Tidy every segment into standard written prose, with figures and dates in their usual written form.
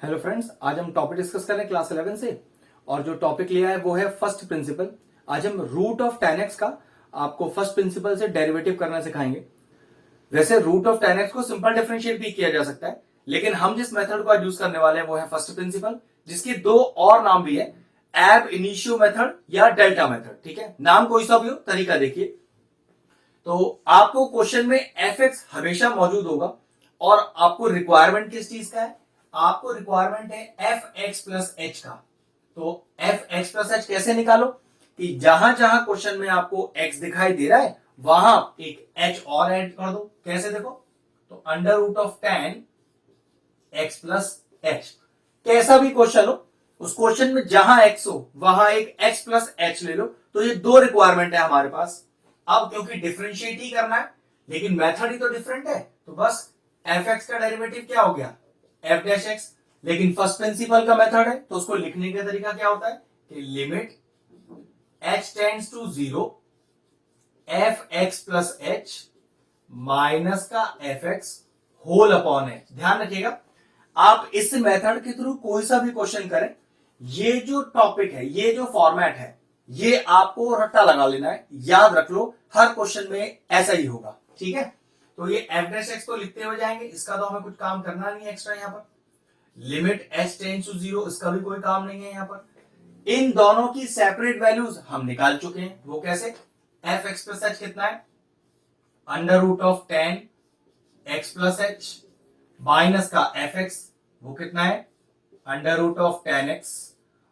Hello friends, आज हम topic discuss कर रहे हैं क्लास 11 से। और जो टॉपिक लिया है वो है फर्स्ट प्रिंसिपल। आज हम रूट ऑफ 10x का आपको फर्स्ट प्रिंसिपल से डेरिवेटिव करना सिखाएंगे। वैसे रूट ऑफ 10x को सिंपल डिफरेंशिएट भी किया जा सकता है, लेकिन हम जिस मेथड को यूज करने वाले हैं वो है फर्स्ट प्रिंसिपल, जिसके दो और नाम भी है, एब इनिशियो मेथड या डेल्टा मेथड। ठीक है, नाम कोई सा भी हो, तरीका देखिए। तो आपको क्वेश्चन में एफ एक्स हमेशा मौजूद होगा और आपको रिक्वायरमेंट किस चीज का है? आपको रिक्वायरमेंट है एफ एक्स प्लस एच का। तो एफ एक्स प्लस एच कैसे निकालो कि जहां जहां क्वेश्चन में आपको एक्स दिखाई दे रहा है वहां एक एच और ऐड कर दो। कैसे देखो, तो under root of 10 x plus h. कैसा भी क्वेश्चन हो, उस क्वेश्चन में जहां एक्स हो वहां एक एक्स प्लस एच ले लो। तो ये दो रिक्वायरमेंट है हमारे पास। अब क्योंकि डिफरेंशिएट ही करना है लेकिन मेथड ही तो डिफरेंट है, तो बस एफ एक्स का डेरिवेटिव क्या हो गया, एफ डैश एक्स। लेकिन फर्स्ट प्रिंसिपल का मेथड है तो उसको लिखने का तरीका क्या होता है कि limit H tends to 0 F X plus H minus का F X whole upon H. ध्यान रखिएगा, आप इस मेथड के थ्रू कोई सा भी क्वेश्चन करें, ये जो टॉपिक है, ये जो फॉर्मेट है, ये आपको रट्टा लगा लेना है। याद रख लो, हर क्वेश्चन में ऐसा ही होगा। ठीक है, तो ये एफ डैश एक्स तो लिखते हुए जाएंगे, इसका तो हमें कुछ काम करना नहीं है एक्स्ट्रा। यहां पर लिमिट एच टेंड्स टू 0, इसका भी कोई काम नहीं है। यहां पर इन दोनों की सेपरेट वैल्यूज हम निकाल चुके हैं। वो कैसे? एफ एक्स प्लस एच कितना है, under root of 10 x plus H minus का एफ एक्स, वो कितना है, अंडर रूट ऑफ 10 एक्स,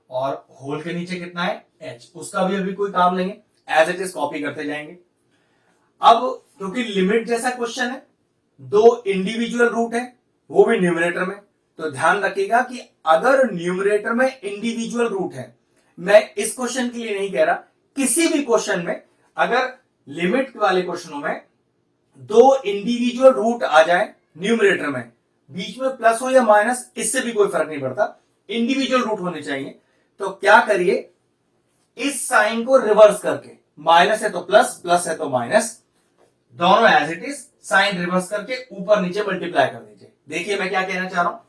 और होल के नीचे कितना है, एच। उसका भी अभी कोई काम नहीं है, एज इट इज कॉपी करते जाएंगे। अब क्योंकि लिमिट जैसा क्वेश्चन है, दो इंडिविजुअल रूट है, वो भी न्यूमरेटर में, तो ध्यान रखिएगा कि अगर न्यूमरेटर में इंडिविजुअल रूट है, मैं इस क्वेश्चन के लिए नहीं कह रहा, किसी भी क्वेश्चन में अगर लिमिट वाले क्वेश्चनों में दो इंडिविजुअल रूट आ जाए न्यूमरेटर में, बीच में प्लस हो या माइनस इससे भी कोई फर्क नहीं पड़ता, इंडिविजुअल रूट होने चाहिए। तो क्या करिए, इस साइन को रिवर्स करके, माइनस है तो प्लस, प्लस है तो माइनस, दोनों as it is, sine reverse करके ऊपर नीचे मल्टीप्लाई कर दीजिए। देखिए मैं क्या कहना चाह रहा हूं,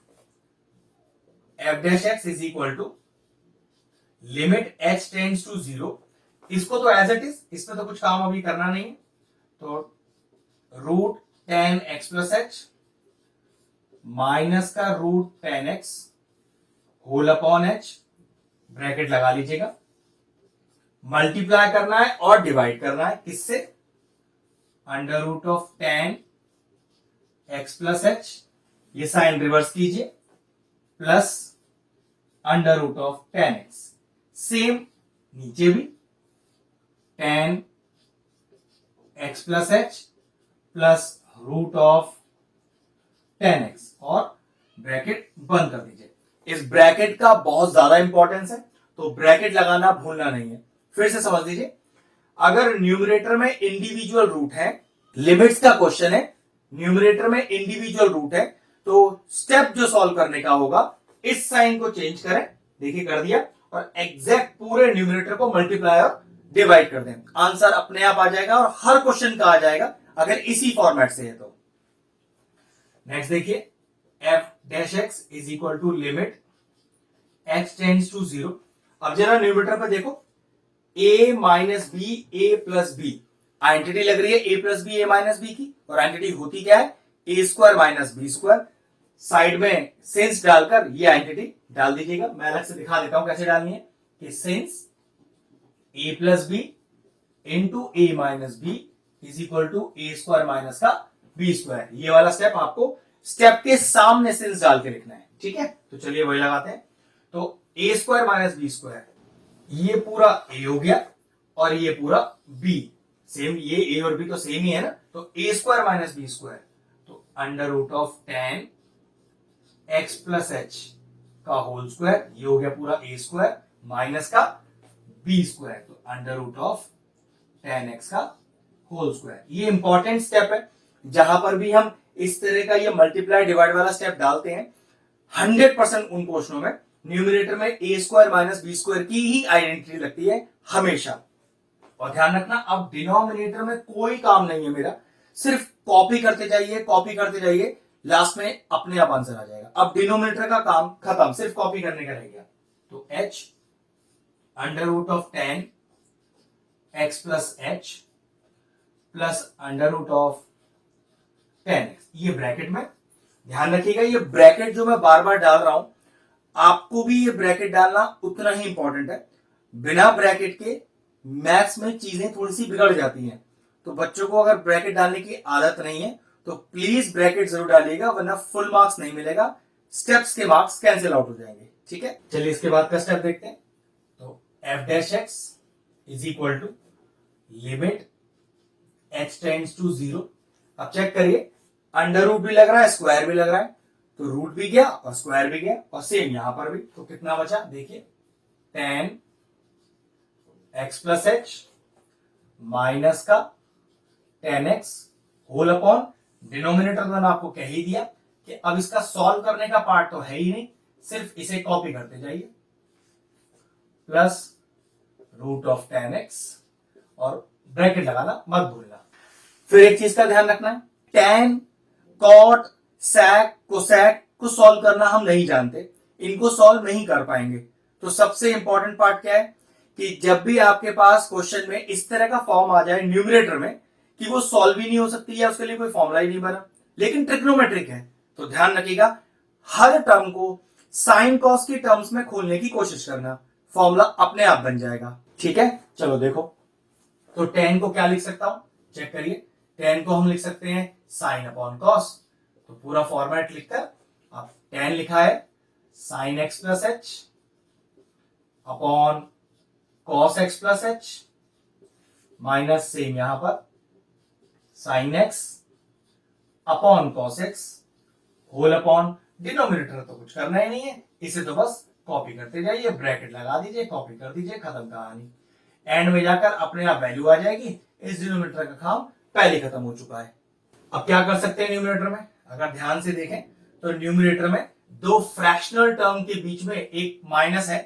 f dash x is equal to limit H tends to 0, इसको तो एज इट इज, इसमें तो कुछ काम अभी करना नहीं है, तो root 10 x plus H minus का root 10 X whole upon H, bracket लगा लीजिएगा। मल्टीप्लाई करना है और डिवाइड करना है, किससे, under root of 10 x plus h, ये साइन रिवर्स कीजिए, plus under root of 10 x. Same नीचे भी 10 x plus h plus root of 10 x, और ब्रैकेट बंद कर दीजिए। इस ब्रैकेट का बहुत ज्यादा इंपॉर्टेंस है, तो ब्रैकेट लगाना भूलना नहीं है। फिर से समझ लीजिए, अगर न्यूमरेटर में इंडिविजुअल रूट है, लिमिट्स का क्वेश्चन है, न्यूमरेटर में इंडिविजुअल रूट है, तो स्टेप जो सॉल्व करने का होगा, इस साइन को चेंज करें, देखिए कर दिया, और एग्जैक्ट पूरे न्यूमरेटर को मल्टीप्लाई और डिवाइड कर दें, आंसर अपने आप आ जाएगा और हर क्वेश्चन का आ जाएगा अगर इसी फॉर्मेट से है तो। नेक्स्ट देखिए, F dash x is equal to limit H tends to 0। अब जरा न्यूमरेटर पर देखो, A minus B A plus B, identity लग रही है A plus B A minus B की, और आइडेंटिटी होती क्या है, A square minus B square. Side में सिंस डालकर ये आइडेंटिटी डाल दीजिएगा। मैं अलग से दिखा देता हूं कैसे डालनी है, कि since a plus b into a minus b is equal to a square minus का बी स्क्वायर। ये वाला स्टेप आपको स्टेप के सामने सिंस डाल के लिखना है। ठीक है, तो चलिए वही लगाते हैं। तो a square minus B square, ये पूरा ए हो गया और ये पूरा बी, सेम, ये ए और बी तो सेम ही है ना, तो a square minus B square, तो under root of 10 x plus h का होल स्क्वायर, ये हो गया पूरा ए स्क्वायर माइनस का बी स्क्वायर, तो अंडर रूट ऑफ 10 एक्स का होल स्क्वायर। ये इंपॉर्टेंट स्टेप है, जहां पर भी हम इस तरह का ये मल्टीप्लाई डिवाइड वाला स्टेप डालते हैं, 100% उन क्वेश्चनों में न्यूमरेटर में ए स्क्वायर माइनस बी स्क्वायर की ही आइडेंटिटी लगती है हमेशा। और ध्यान रखना, अब डिनोमिनेटर में कोई काम नहीं है मेरा, सिर्फ कॉपी करते जाइए, कॉपी करते जाइए। लास्ट में अपने आप आंसर आ जाएगा। अब डिनोमिनेटर का काम खत्म, सिर्फ कॉपी करने का रह गया। तो h under root of 10 x plus h plus under root of 10x, ये ब्रैकेट में ध्यान रखिएगा, ये ब्रैकेट जो मैं बार बार डाल रहा हूं, आपको भी ये ब्रैकेट डालना उतना ही इंपॉर्टेंट है। बिना ब्रैकेट के मैथ्स में चीजें थोड़ी सी बिगड़ जाती हैं, तो बच्चों को अगर ब्रैकेट डालने की आदत नहीं है तो प्लीज ब्रैकेट जरूर डालिएगा, वरना फुल मार्क्स नहीं मिलेगा, स्टेप्स के मार्क्स कैंसिल आउट हो जाएंगे। ठीक है, चलिए इसके बाद का स्टेप देखते हैं। तो f dash x is equal to limit H tends to 0। अब चेक करिए, अंडर रूट भी लग रहा है, स्क्वायर भी लग रहा है, तो रूट भी गया और स्क्वायर भी गया, और सेम यहां पर भी। तो कितना बचा देखिए, 10 एक्स प्लस एच माइनस का 10x होल अपॉन डिनोमिनेटर तो मैंने आपको कह ही दिया कि अब इसका सॉल्व करने का पार्ट तो है ही नहीं, सिर्फ इसे कॉपी करते जाइए, प्लस रूट ऑफ 10x, और ब्रैकेट लगाना मत भूलना। फिर एक चीज का ध्यान रखना है, tan, cot, sec, cosec को सॉल्व करना हम नहीं जानते, इनको सॉल्व नहीं कर पाएंगे। तो सबसे इंपॉर्टेंट पार्ट क्या है कि जब भी आपके पास क्वेश्चन में इस तरह का फॉर्म आ जाए न्यूमरेटर में कि वो सॉल्व ही नहीं हो सकती या उसके लिए कोई फॉर्मूला ही नहीं बना, लेकिन ट्रिग्नोमेट्रिक है, तो ध्यान रखिएगा हर टर्म को साइन कॉस की टर्म्स में खोलने की कोशिश करना, फॉर्मूला अपने आप बन जाएगा। ठीक है, चलो देखो, तो tan को क्या लिख सकता हूं, चेक करिए, tan को हम लिख सकते हैं साइन अपॉन कॉस। तो पूरा फॉर्मेट लिखकर अब tan लिखा है sine x plus h upon cos x plus H minus same यहां पर sine x upon cos x whole upon denominator तो कुछ करना ही नहीं है, इसे तो बस कॉपी करते जाइए, ब्रैकेट लगा दीजिए, कॉपी कर दीजिए, खत्म कहानी। एंड में जाकर अपने आप वैल्यू आ जाएगी, इस डिनोमिनेटर का काम पहले खत्म हो चुका है। अब क्या कर सकते हैं न्यूमरेटर में, अगर ध्यान से देखें तो न्यूमरेटर में दो फ्रैक्शनल टर्म के बीच में एक माइनस है,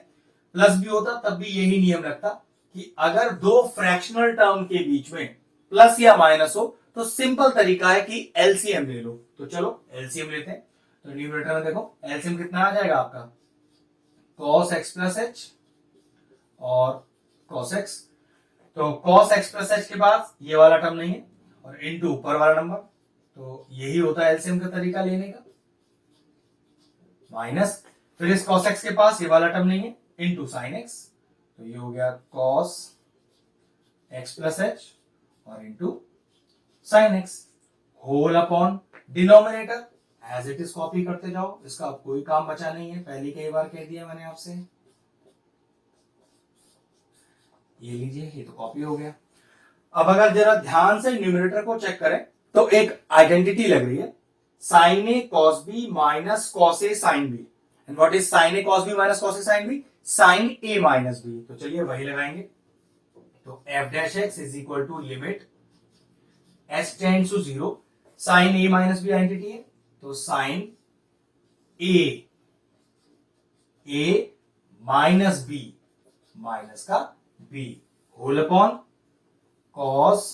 प्लस भी होता तब भी यही नियम लगता कि अगर दो फ्रैक्शनल टर्म के बीच में प्लस या माइनस हो तो सिंपल तरीका है कि एलसीएम ले लो। तो चलो एलसीएम लेते हैं। तो न्यूमरेटर में देखो एलसीएम कितना आ जाएगा आपका, cos x प्लस एच और cos x। तो cos x प्लस एच के बाद ये वाला टर्म नहीं है और इनटू ऊपर वाला नंबर, तो यही होता है एलसीएम का तरीका लेने का, माइनस फिर इस cos x के पास ये वाला टर्म नहीं है, इनटू साइन x, तो ये हो गया cos x प्लस एच और into sine x whole upon denominator as it is copy करते जाओ, इसका कोई काम बचा नहीं है, पहले कई बार कह दिया मैंने आपसे। ये लीजिए, ये तो कॉपी हो गया। अब अगर जरा ध्यान से न्यूमरेटर को चेक करें तो एक आइडेंटिटी लग रही है, sine a cos b minus cos a sine b. And what is sine a cos b minus cos a sine b, sine a minus b. तो चलिए वही लगाएंगे। तो f dash x is equal to limit H tends to 0, sine a minus b identity है, तो sine a minus b minus का b whole upon cos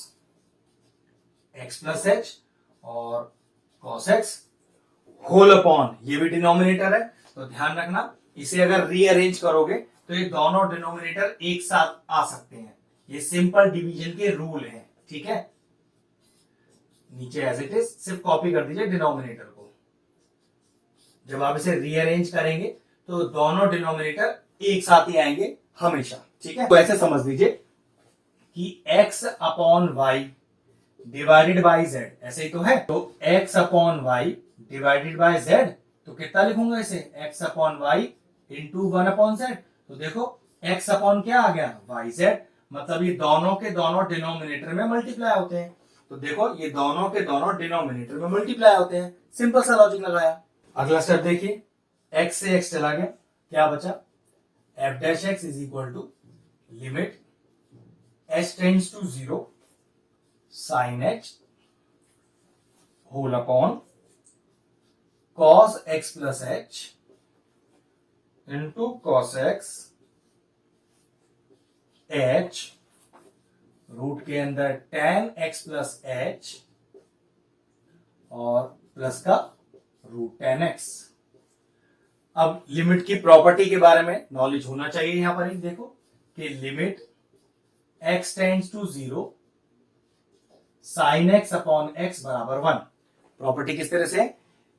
x plus h और cos x whole upon, ये भी denominator है तो ध्यान रखना इसे अगर रीअरेंज करोगे तो ये दोनों डिनोमिनेटर एक साथ आ सकते हैं, ये सिंपल डिवीजन के रूल हैं। ठीक है, नीचे एज इट इज सिर्फ कॉपी कर दीजिए डिनोमिनेटर को, जब आप इसे रीअरेंज करेंगे तो दोनों डिनोमिनेटर एक साथ ही आएंगे हमेशा। ठीक है, तो ऐसे समझ लीजिए कि x upon y divided by z, ऐसे ही तो है, तो x upon y divided by z, तो कितना लिखूंगा इसे, x upon y into 1 upon z. तो देखो x अपॉन क्या आ गया, वाई जेड, मतलब ये दोनों के दोनों डिनोमिनेटर में मल्टीप्लाई होते हैं। तो देखो ये दोनों के दोनों डिनोमिनेटर में मल्टीप्लाई होते हैं, सिंपल सा लॉजिक लगाया। अगला स्टेप देखिए, x से x चला गया, क्या बचा, f dash x is equal to limit h tends to 0 sine h whole upon cos x plus h into cos x h root के अंदर tan x प्लस h और प्लस का रूट 10x। अब limit की property के बारे में knowledge होना चाहिए। यहां पर ही देखो कि limit x tends to 0 sine x upon x बराबर 1। प्रॉपर्टी किस तरह से है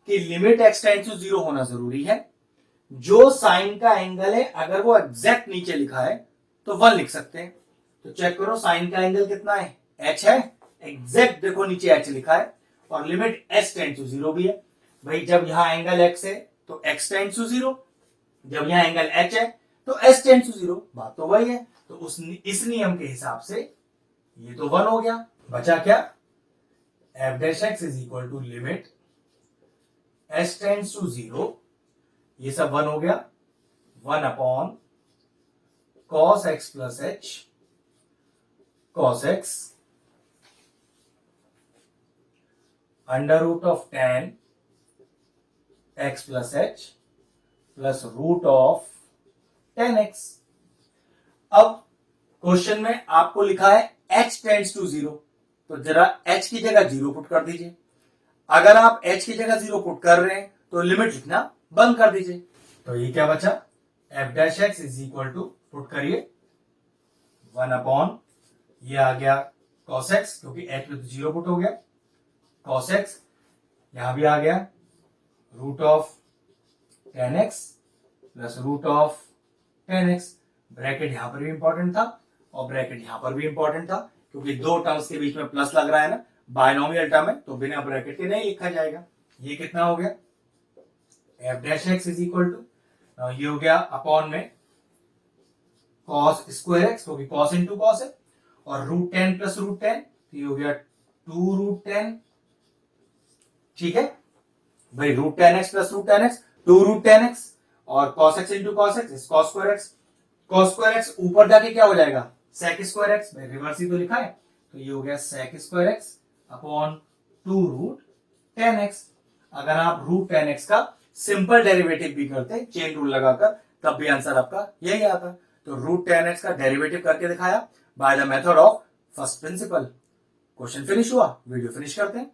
कि लिमिट x टेंड्स टू 0 होना जरूरी है। जो साइन का एंगल है अगर वो एग्जैक्ट नीचे लिखा है तो 1 लिख सकते हैं। तो चेक करो साइन का एंगल कितना है, h है, एग्जैक्ट देखो नीचे h लिखा है, और लिमिट s टेंड्स टू 0 भी है। भाई जब यहां एंगल x है तो x टेंड्स टू 0, जब यहां एंगल h है तो s टेंड्स टू 0, बात तो वही है। तो इस नियम के हिसाब से ये तो 1 हो गया। बचा क्या, f dash x is equal to limit s tends to 0, ये सब 1 हो गया, 1 upon cos x plus h cos x under root of tan x plus h plus root of tan x। अब क्वेश्चन में आपको लिखा है h टेंड्स टू 0, तो जरा h की जगह 0 पुट कर दीजिए। अगर आप h की जगह 0 पुट कर रहे हैं तो लिमिट लिखना बंद कर दीजिए। तो ये क्या बचा, f dash x is equal to, put करिए 1 अपॉन, ये आ गया cos x, क्योंकि h में तो 0 पुट हो गया, cos x यहां भी आ गया root of tan x plus root of tan x। Bracket यहां पर भी इंपॉर्टेंट था और ब्रैकेट यहां पर भी इंपॉर्टेंट था, क्योंकि दो टर्म्स के बीच में प्लस लग रहा है ना, बायनोमियल टर्म है तो बिना ब्रैकेट के नहीं लिखा जाएगा। ये कितना हो गया, f dash x is equal to, ये हो गया अपॉन में cos स्क्वायर x, क्योंकि cos इंटू cos है, और रूट 10 प्लस रूट 10, तो ये हो गया 2 रूट 10। ठीक है भाई, root 10x plus root 10x 2 root 10x, और cos x into cos x is cos square x। cos square x ऊपर जाके क्या हो जाएगा, sec स्क्वायर x, भाई रिवर्स ही तो लिखा है, तो ये हो गया sec square x upon 2 root 10x। अगर आप रूट 10x का सिंपल डेरिवेटिव भी करते चेन रूल लगाकर तब भी आंसर आपका यही आता। तो रूट 10x का डेरिवेटिव करके दिखाया by the method of first principle. Question finish हुआ, वीडियो फिनिश करते हैं।